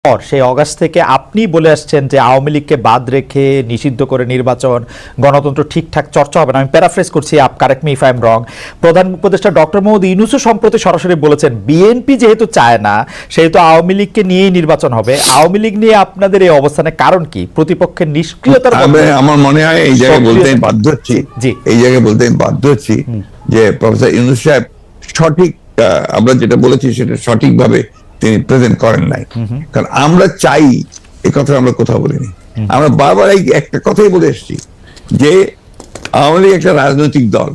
পর সেই অগাস্ট থেকে আপনি বলে আসছেন যে আওয়ামী লীগকে বাদ রেখে নিষিদ্ধ করে নির্বাচন গণতন্ত্র ঠিকঠাক চর্চা হবে না। আমি প্যারাফ্রেজ করছি, correct me if I am রং। প্রধান উপদেষ্টা ডক্টর মোহাম্মদ ইউনূসও সম্প্রতি সরাসরি বলেছেন বিএনপি যেহেতু চায় না সেহেতু আওয়ামী লীগকে নিয়েই নির্বাচন হবে। আওয়ামী লীগ নিয়ে আপনাদের এই অবস্থানের কারণ কি? প্রতিপক্ষের নিষ্ক্রিয়তার আমার মনে হয় এই জায়গায় বলতে আমি বাধ্য হচ্ছি, এই জায়গায় বলতে আমি বাধ্য হচ্ছি যে প্রফেসর ইউনূস সাহেব সঠিক, আমরা যেটা বলেছি সেটা সঠিকভাবে তিনি প্রেজেন্ট করেন নাই। কারণ আমরা চাই, এই কথা আমরা কোথাও বলিনি। আমরা বারবার একটা কথাই বলে এসেছি যে আওয়ামী লীগ একটা রাজনৈতিক দল,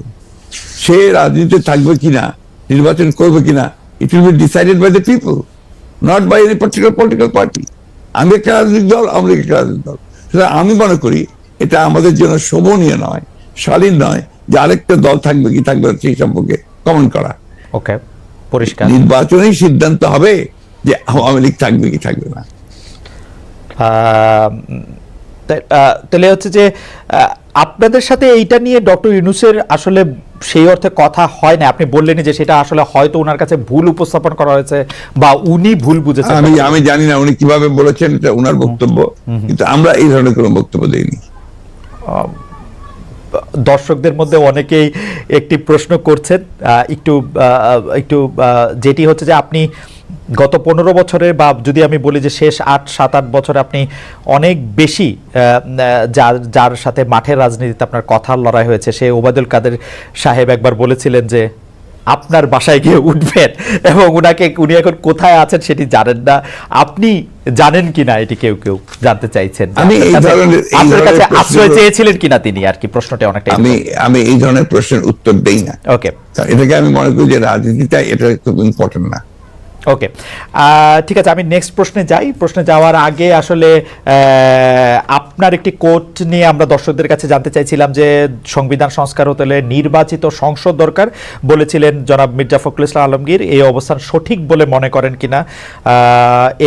সে রাজনীতিতে থাকবে কিনা, নির্বাচন করবে কিনা, it will be decided by the people, not by any particular political party. আমি একটা রাজনৈতিক দল, আওয়ামী লীগ একটা রাজনৈতিক দল। সুতরাং আমি মনে করি এটা আমাদের জন্য শোভনীয় নয়, শালীন নয় যে আরেকটা দল থাকবে কি থাকবে সেই সম্পর্কে কমেন্ট করা। ওকে, পরিষ্কার। নির্বাচনেই সিদ্ধান্ত হবে যে আওয়ামী লীগ থাকবে কি থাকবে না। তাহলে হচ্ছে যে আপনাদের সাথে এইটা নিয়ে ডক্টর ইউনূসের আসলে সেই অর্থে কথা হয় না। আপনি বললেন যে সেটা আসলে হয়তো ওনার কাছে ভুল উপস্থাপন করা হয়েছে বা উনি ভুল বুঝেছেন। আমি জানি না উনি কিভাবে বলেছেন, এটা ওনার বক্তব্য, কিন্তু আমরা এই ধরনের কোনো বক্তব্য দেইনি। দর্শকদের মধ্যে অনেকেই একটি প্রশ্ন করছেন, একটু যেটি হচ্ছে যে আপনি গত 15 বছরের বা যদি আমি বলি যে শেষ 7-8 বছরে আপনি অনেক বেশি যার সাথে মাঠের রাজনীতিতে আপনার কথার লড়াই হয়েছে, সে ওবায়দুল কাদের সাহেব একবার বলেছিলেন যে আপনার বাসায় গিয়ে উঠবেন এবং উনি এখন কোথায় আছেন সেটি জানেন না। আপনি জানেন কিনা এটি কেউ কেউ জানতে চাইছেন। আপনার কাছে আশ্রয় চেয়েছিলেন কিনা তিনি, আর কি প্রশ্নটা অনেকটা। আমি এই ধরনের প্রশ্নের উত্তর দেই না। ওকে, এটাকে আমি মনে করি যে রাজনীতিটা এটা খুব ইম্পর্টেন্ট না। ওকে, ঠিক আছে, আমি নেক্সট প্রশ্নে যাই। প্রশ্নে যাওয়ার আগে আসলে আপনার একটি কোট নিয়ে আমরা দর্শকদের কাছে জানতে চাইছিলাম যে সংবিধান সংস্কার হতে হলে নির্বাচিত সংসদ দরকার বলেছিলেন জনাব মির্জা ফখরুল ইসলাম আলমগীর। এই অবস্থান সঠিক বলে মনে করেন কিনা?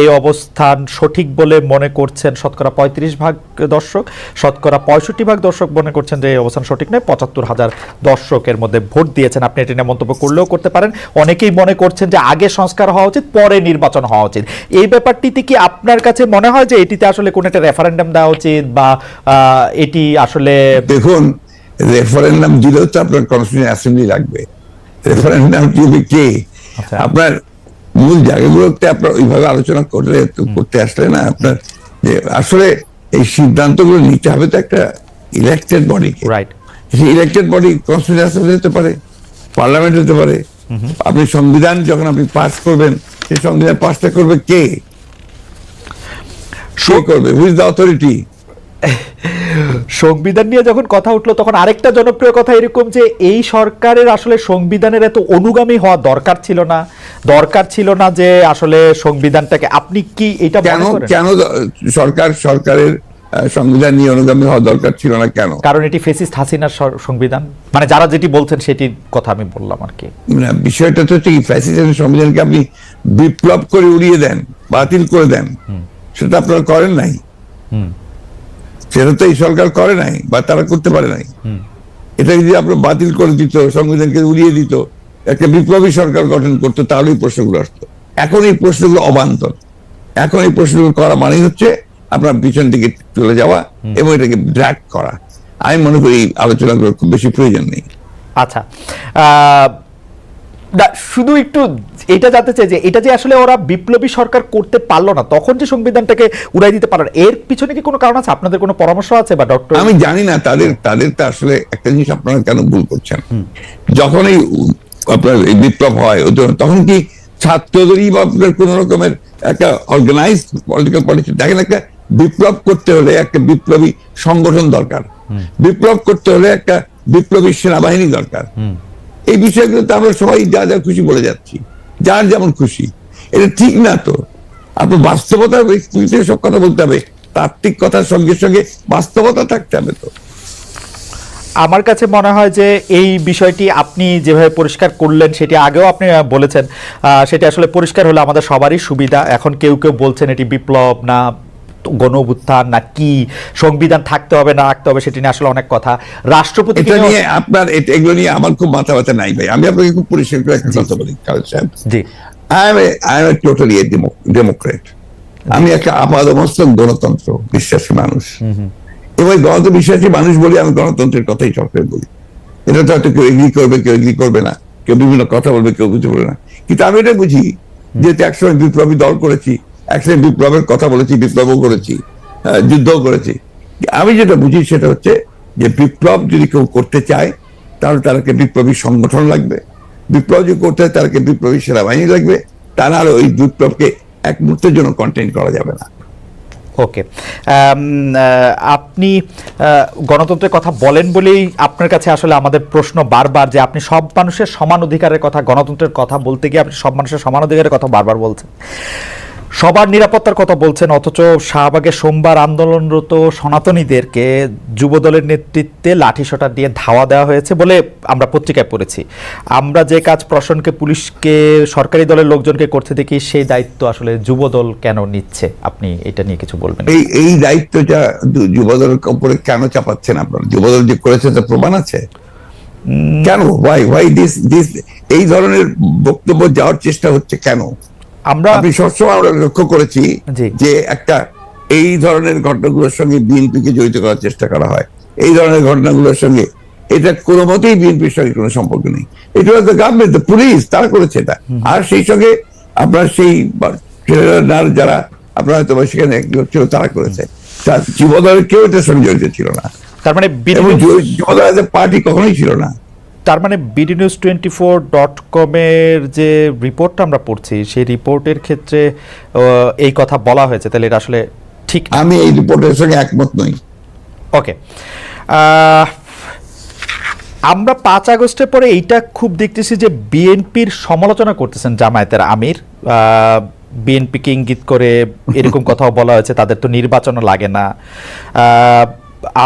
এই অবস্থান সঠিক বলে মনে করছেন শতকরা 35% দর্শক, শতকরা 65% দর্শক মনে করছেন যে এই অবস্থান সঠিক নয়। 75,000 দর্শকের মধ্যে ভোট দিয়েছেন। আপনি এটি নিয়ে মন্তব্য করলেও করতে পারেন। অনেকেই মনে করছেন যে আগে সংস্কার হওয়া উচিত, পরে নির্বাচন হওয়া উচিত। এই ব্যাপারটিতে কি আপনার কাছে মনে হয় যে এটিতে আসলে কোন একটা রেফারেন্ডাম দেওয়া উচিত বা এটি আসলে? দেখুন, রেফারেন্ডাম দিলেও তো আপনার কনস্টিটিউশন অ্যাসেম্বলি লাগবে। রেফারেন্ডাম দিবে কে? আপনার মূল জায়গাগুলোতে আপনার ওইভাবে আলোচনা করতে আসলে না, আপনার যে আসলে এই সিদ্ধান্তগুলো নিতে হবে তো একটা ইলেক্টেড বডিকে। রাইট, সেই ইলেক্টেড বডি কনস্টিটিউশন অ্যাসেম্বলি হতে পারে, পার্লামেন্ট হতে পারে। আপনি সংবিধান যখন আপনি পাস করবেন, সেই সংবিধান পাসটা করবে কে? করবে, হুইজ দ্য অথরিটি? সংবিধান নিয়ে যখন কথা উঠলো তখন আরেকটা জনপ্রিয় কথা এরকম যে এই সরকারের আসলে সংবিধানের এত অনুগামী হওয়া দরকার ছিল না যে আসলে সংবিধানটাকে, আপনি কি এটা কেন সরকারের সংবিধান নিয়ে অনুগামী হওয়া দরকার ছিল না কেন? কারণ এটি ফ্যাসিস্ট হাসিনার সংবিধান, মানে যারা যেটি বলছেন সেটির কথা আমি বললাম আর কি। না, বিষয়টা তো হচ্ছে কি, ফ্যাসিস্ট সংবিধানকে আপনি বিপ্লব করে উড়িয়ে দেন, বাতিল করে দেন, সেটা আপনারা করেন নাই। সেটা তো এই সরকার করে নাই বা তারা করতে পারে নাই। এটা যদি আপনার বাতিল করে দিত, সংবিধানকে উড়িয়ে দিত, একটা বিপ্লবী সরকার গঠন করতো, তাহলে এই প্রশ্নগুলো আসতো। এখন এই প্রশ্নগুলো অবান্তর। এখন এই প্রশ্নগুলো করা মানেই হচ্ছে আপনার পিছন দিকে চলে যাওয়া এবং এটাকে ড্র্যাগ করা। আমি মনে করি আলোচনাগুলোর খুব বেশি প্রয়োজন নেই। আচ্ছা, শুধু একটু এটা জানতে চাই যে এটা যে আসলে ওরা বিপ্লবী সরকার করতে পারলো না, তখন যে সংবিধানটাকে উড়াই দিতে পারলো, এর পিছনে কি কোনো কারণ আছে? আপনাদের কোনো পরামর্শ আছে বা ডক্টর? আমি জানি না, তাদের তো আসলে একটা জিনিস আপনারা কেন ভুল করছেন। যখন এই আপনার এই বিপ্লব হয়, তখন কি ছাত্রদেরই বা আপনার কোন রকমের একটা অর্গানাইজ পলিটিক্যাল পার্টি? দেখেন, একটা বিপ্লব করতে হলে একটা বিপ্লবী সংগঠন দরকার, বিপ্লব করতে হলে একটা বিপ্লবী সেনাবাহিনী দরকার। এই বিষয়গুলো তো আমরা সবাই যা যা খুশি বলে যাচ্ছি, যার যেমন খুশি। এটা ঠিক না তো। আপনার বাস্তবতার সব কথা বলতে হবে, তাত্ত্বিক কথার সঙ্গে সঙ্গে বাস্তবতা থাকতে হবে। তো আমার কাছে মনে হয় যে এই বিষয়টি আপনি যেভাবে পরিষ্কার করলেন সেটি আগেও আপনি বলেছেন, সেটি আসলে পরিষ্কার হলে আমাদের সবারই সুবিধা। এখন কেউ কেউ বলছেন এটি বিপ্লব না গণ অভ্যুত্থান না কি, সংবিধান থাকতে হবে না রাখতে হবে, সেটি নিয়ে আসলে অনেক কথা। রাষ্ট্রপতি নিয়ে আপনার এগুলো নিয়ে আমার খুব মাথা ব্যথা নাই ভাই। আমি আপনাকে খুব পরিষ্কার করে একটা কথা বলি, খালেদ সাহেব। জি, I am a totally a Democrat. আমি একটা আপাদমস্তক গণতন্ত্র বিশ্বাসী মানুষ, এবং গণতন্ত্র বিশ্বাসী মানুষ বলি আমি গণতন্ত্রের কথাই সবসময় বলি। এটা তো হয়তো কেউ এগ্রি করবে, কেউ এগ্রি করবে না, কেউ বিভিন্ন কথা বলবে, কেউ কিছু বলবে না, কিন্তু আমি এটা বুঝি যে একসময় বিপ্লবী দল করেছি, একসময় বিপ্লবের কথা বলেছি, বিপ্লবও করেছি, যুদ্ধও করেছি। আমি যেটা বুঝি সেটা হচ্ছে যে বিপ্লব যদি কেউ করতে চায় তাহলে তাদেরকে বিপ্লবী সংগঠন লাগবে, বিপ্লব যদি করতে হয় তাদেরকে বিপ্লবী সেনাবাহিনী লাগবে, তা না হলে ওই বিপ্লবকে এক মুহূর্তের জন্য কন্টেইন করা যাবে না। ওকে, আপনি গণতন্ত্রের কথা বলেন বলেই আপনার কাছে আসলে আমাদের প্রশ্ন বারবার যে আপনি সব মানুষের সমান অধিকারের কথা, গণতন্ত্রের কথা বলতে গিয়ে আপনি সব মানুষের সমান অধিকারের কথা বারবার বলছেন, সবার নিরাপত্তার কথা বলছেন, অথচ শাহবাগে সোমবার আন্দোলনরত সনাতনীদেরকে যুবদলের নেতৃত্বে লাঠিসোঁটা দিয়ে ধাওয়া দেওয়া হয়েছে বলে আমরা পত্রিকায় পড়েছি। আমরা যে কাজ প্রশাসনকে, পুলিশকে, সরকারি দলের লোকজনকে করতে দেখি, সেই দায়িত্ব আসলে যুবদল কেন নিচ্ছে? আপনি এটা নিয়ে কিছু বলবেন? এই দায়িত্বটা যুবদলের উপরে কেন চাপাচ্ছেন আপনারা? যুবদল যে করেছে তার প্রমাণ আছে কেন? ওয়াই দিস এই ধরনের বক্তব্য যাওয়ার চেষ্টা হচ্ছে কেন? আমরা সবসময় আমরা লক্ষ্য করেছি যে একটা এই ধরনের ঘটনাগুলোর সঙ্গে বিএনপিকে জড়িত করার চেষ্টা করা হয়, এই ধরনের ঘটনাগুলোর সঙ্গে এটা কোনো মতেই বিএনপির সঙ্গে কোনো সম্পর্ক নেই। এটা হচ্ছে গভর্নমেন্ট, পুলিশ, তারা করেছে এটা। আর সেই সঙ্গে আপনার সেই যারা আপনারা হয়তো সেখানে ছিল তারা করেছে, যুবদলের কেউ এটার সঙ্গে জড়িত ছিল না। তার মানে যুবদলের পার্টি কখনোই ছিল না। তার মানে bdnews24.com এর যে রিপোর্টটা আমরা পড়ছি, সেই রিপোর্টের ক্ষেত্রে এই কথা বলা হয়েছে, তাহলে এটা আসলে ঠিক? আমি এই রিপোর্টের সঙ্গে একমত নই। ওকে, আমরা 5 আগস্টের পরে এইটা খুব দেখতেছি যে বিএনপির সমালোচনা করতেছেন জামায়াতের আমির, বিএনপিকে ইঙ্গিত করে এরকম কথাও বলা হয়েছে তাদের তো নির্বাচনও লাগে না,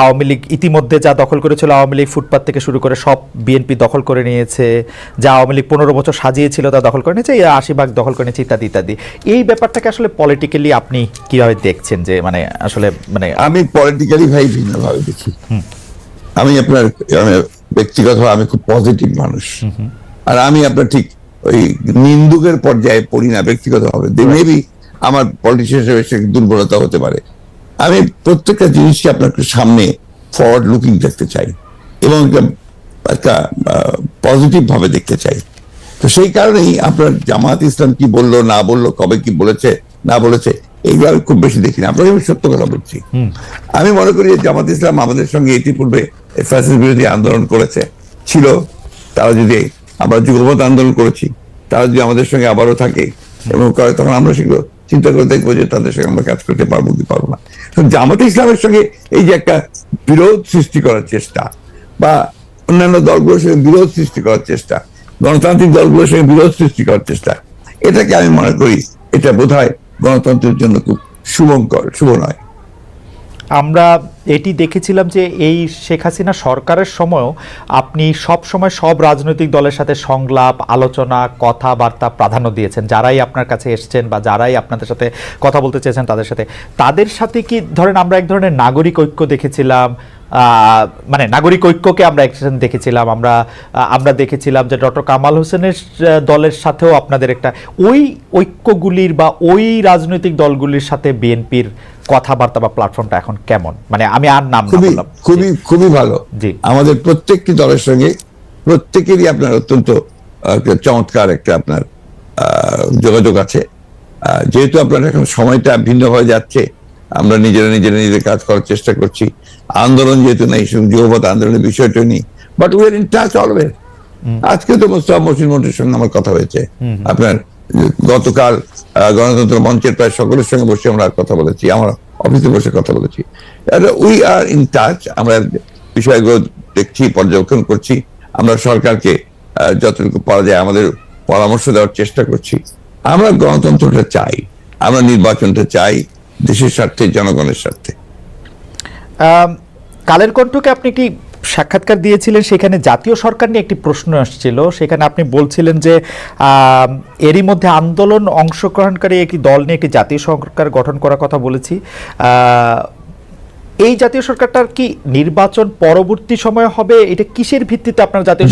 আওয়ামী লীগ ইতিমধ্যে যা দখল করেছিল, আওয়ামী লীগ ফুটপাত থেকে শুরু করে সব বিএনপি দখল করে নিয়েছে, যা আওয়ামী লীগ 15 বছর সাজিয়েছিল তা দখল করে নিয়েছে, 80% দখল করে নিয়েছে, ইত্যাদি ইত্যাদি। এই ব্যাপারটাকে আসলে পলিটিক্যালি আপনি কিভাবে দেখছেন? যে মানে আসলে মানে আমি পলিটিক্যালি ভাই ভিন্নভাবে দেখি। আমি আপনার ব্যক্তিগতভাবে আমি খুব পজিটিভ মানুষ, আর আমি আপনার ঠিক ওই নিন্দুকের পর্যায়ে পড়ি না ব্যক্তিগতভাবে। মেবি আমার পলিটিশিয়ান হিসেবে দুর্বলতা হতে পারে। আমি প্রত্যেকটা জিনিসকে আপনার সামনে ফরওয়ার্ড লুকিং দেখতে চাই এবং একটা পজিটিভ ভাবে দেখতে চাই। তো সেই কারণেই আপনার জামাত ইসলাম কি বললো না বললো, কবে কি বলেছে না বলেছে, এইগুলো আমি খুব বেশি দেখি না। আপনাকে আমি সত্য কথা বলছি, আমি মনে করি জামাত ইসলাম আমাদের সঙ্গে ইতিপূর্বে ফ্যাসিস্ট বিরোধী আন্দোলন করেছে ছিল, তারা যদি আমরা যুগপৎ আন্দোলন করেছি, তারা যদি আমাদের সঙ্গে আবারও থাকে এবং করে, তখন আমরা সেগুলো চিন্তা করে দেখবো যে তাদের সঙ্গে আমরা কাজ করতে পারবো কি পারবো না। জামাত ইসলামের সঙ্গে এই যে একটা বিরোধ সৃষ্টি করার চেষ্টা, বা অন্যান্য দলগুলোর সঙ্গে বিরোধ সৃষ্টি করার চেষ্টা, গণতান্ত্রিক দলগুলোর সঙ্গে বিরোধ সৃষ্টি করার চেষ্টা, এটাকে আমি মনে করি এটা বোধহয় গণতন্ত্রের জন্য খুব শুভঙ্কর, শুভ নয়। আমরা এটি দেখেছিলাম যে এই শেখ হাসিনা সরকারের সময়ও আপনি সব সময় সব রাজনৈতিক দলের সাথে সংলাপ, আলোচনা, কথাবার্তা প্রাধান্য দিয়েছেন। যারাই আপনার কাছে এসছেন বা যারাই আপনাদের সাথে কথা বলতে চেয়েছেন তাদের সাথে কি ধরেন আমরা এক ধরনের নাগরিক ঐক্য দেখেছিলাম, মানে নাগরিক ঐক্যকে আমরা একসাথে দেখেছিলাম। আমরা দেখেছিলাম যে ডক্টর কামাল হোসেনের দলের সাথেও আপনাদের একটা ওই ঐক্যগুলির বা ওই রাজনৈতিক দলগুলির সাথে বিএনপির কথাবার্তা বা প্ল্যাটফর্মটা এখন কেমন? মানে আমি আর নাম না বললাম, খুবই ভালো। আমাদের প্রত্যেকটি দলের সঙ্গে প্রত্যেকেরই আপনার অত্যন্ত চমৎকার একটা আপনার যোগাযোগ আছে। যেহেতু আপনার এখন সময়টা ভিন্ন হয়ে যাচ্ছে, আমরা নিজেদের কাজ করার চেষ্টা করছি। আন্দোলন যেহেতু নেই, যুগপৎ আন্দোলনের বিষয়টা নেই, but we are in touch always. আজকে তো মোস্তফা মহসিন মন্টুর সঙ্গে আমার কথা হয়েছে, আপনার গতকাল গণতন্ত্র মঞ্চের প্রায় সকলের সঙ্গে বসে আমরা কথা বলেছি, আমার অফিসে বসে কথা বলেছি। উই আর ইন টাচ, আমরা বিষয়গুলো দেখছি, পর্যবেক্ষণ করছি। আমরা সরকারকে যতটুকু পারা যায় আমাদের পরামর্শ দেওয়ার চেষ্টা করছি। আমরা গণতন্ত্রটা চাই, আমরা নির্বাচনটা চাই দেশের স্বার্থে, জনগণের স্বার্থে। কালের কণ্ঠকে আপনি একটি সাক্ষাৎকার দিয়েছিলেন, সেখানে জাতীয় সরকার নিয়ে একটি প্রশ্ন আসছিল। সেখানে আপনি বলছিলেন যে এরই মধ্যে আন্দোলন অংশগ্রহণকারী একটি দল নিয়ে একটি জাতীয় সরকার গঠন করার কথা বলেছি। এই জাতীয় সরকারটার কি নির্বাচন পরবর্তী সময়ে হবে? এটা কিসের ভিত্তিতে আপনার জাতীয়